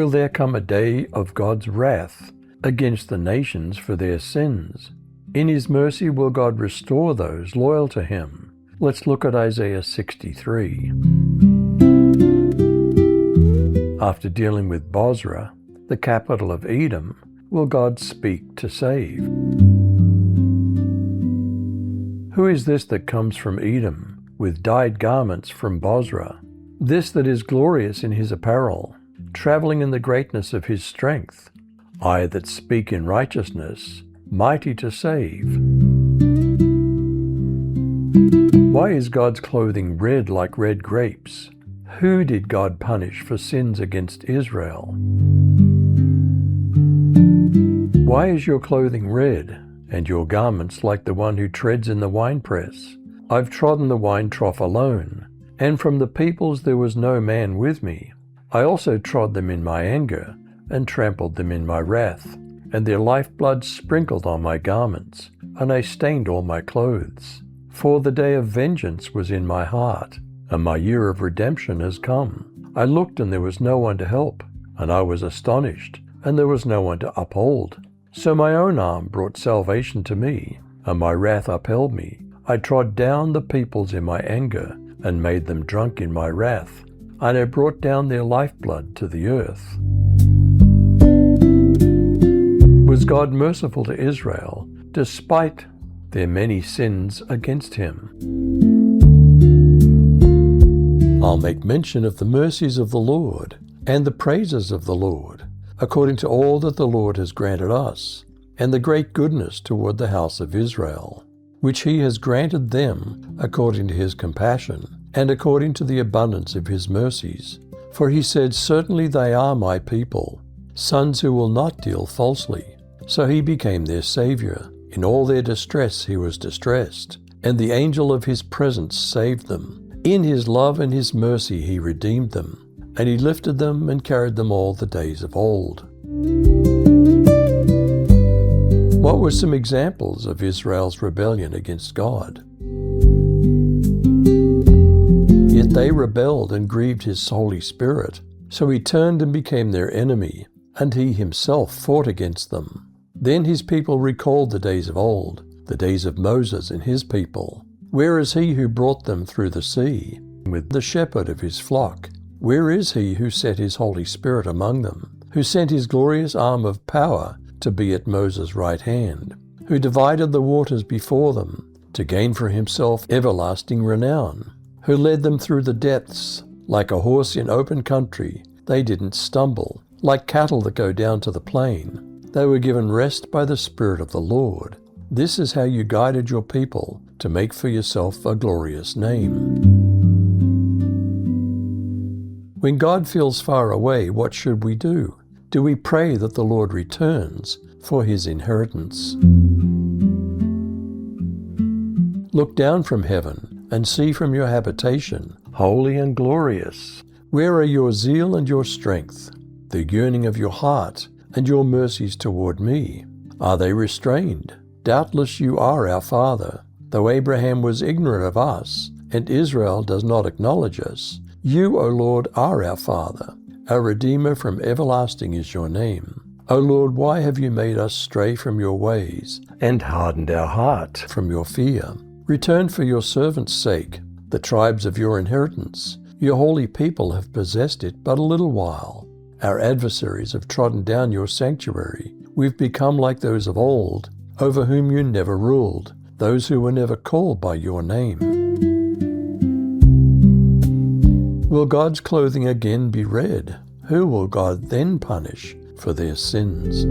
Will there come a day of God's wrath against the nations for their sins? In His mercy will God restore those loyal to Him. Let's look at Isaiah 63. After dealing with Bozrah, the capital of Edom, will God speak to save. Who is this that comes from Edom, with dyed garments from Bozrah? This that is glorious in his apparel, traveling in the greatness of his strength. I that speak in righteousness, mighty to save. Why is God's clothing red like red grapes? Who did God punish for sins against Israel? Why is your clothing red, and your garments like the one who treads in the winepress? I've trodden the wine trough alone, and from the peoples there was no man with me. I also trod them in my anger, and trampled them in my wrath, and their lifeblood sprinkled on my garments, and I stained all my clothes. For the day of vengeance was in my heart, and my year of redemption has come. I looked, and there was no one to help, and I was astonished, and there was no one to uphold. So my own arm brought salvation to me, and my wrath upheld me. I trod down the peoples in my anger, and made them drunk in my wrath, and I brought down their lifeblood to the earth. Was God merciful to Israel, despite their many sins against Him? I'll make mention of the mercies of the Lord, and the praises of the Lord, according to all that the Lord has granted us, and the great goodness toward the house of Israel, which He has granted them according to His compassion, and according to the abundance of His mercies. For He said, certainly they are my people, sons who will not deal falsely. So He became their Savior. In all their distress He was distressed, and the angel of His presence saved them. In His love and His mercy He redeemed them, and He lifted them and carried them all the days of old. What were some examples of Israel's rebellion against God? Yet they rebelled and grieved His Holy Spirit, so He turned and became their enemy, and He Himself fought against them. Then His people recalled the days of old, the days of Moses and his people. Where is He who brought them through the sea, with the shepherd of His flock? Where is He who set His Holy Spirit among them, who sent His glorious arm of power to be at Moses' right hand, who divided the waters before them, to gain for Himself everlasting renown, who led them through the depths? Like a horse in open country, they didn't stumble. Like cattle that go down to the plain, they were given rest by the Spirit of the Lord. This is how you guided your people to make for yourself a glorious name. When God feels far away, what should we do? Do we pray that the Lord returns for His inheritance? Look down from heaven and see from your habitation, holy and glorious. Where are your zeal and your strength, the yearning of your heart and your mercies toward me? Are they restrained? Doubtless you are our Father, though Abraham was ignorant of us, and Israel does not acknowledge us. You, O Lord, are our Father. Our Redeemer from everlasting is your name. O Lord, why have you made us stray from your ways, and hardened our heart from your fear? Return for your servants' sake, the tribes of your inheritance. Your holy people have possessed it but a little while. Our adversaries have trodden down your sanctuary. We've become like those of old, over whom you never ruled, those who were never called by your name. Will God's clothing again be red? Who will God then punish for their sins?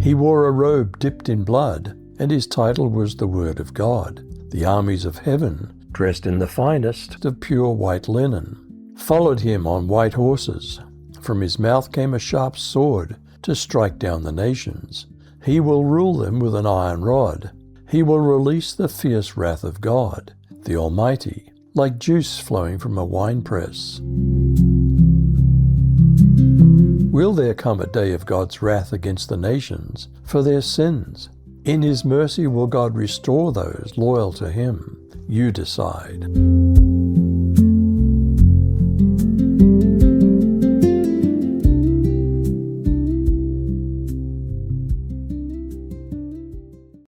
He wore a robe dipped in blood, and his title was the Word of God. The armies of heaven, dressed in the finest of pure white linen, followed him on white horses. From his mouth came a sharp sword to strike down the nations. He will rule them with an iron rod. He will release the fierce wrath of God, the Almighty, like juice flowing from a winepress. Will there come a day of God's wrath against the nations for their sins? In His mercy will God restore those loyal to Him? You decide.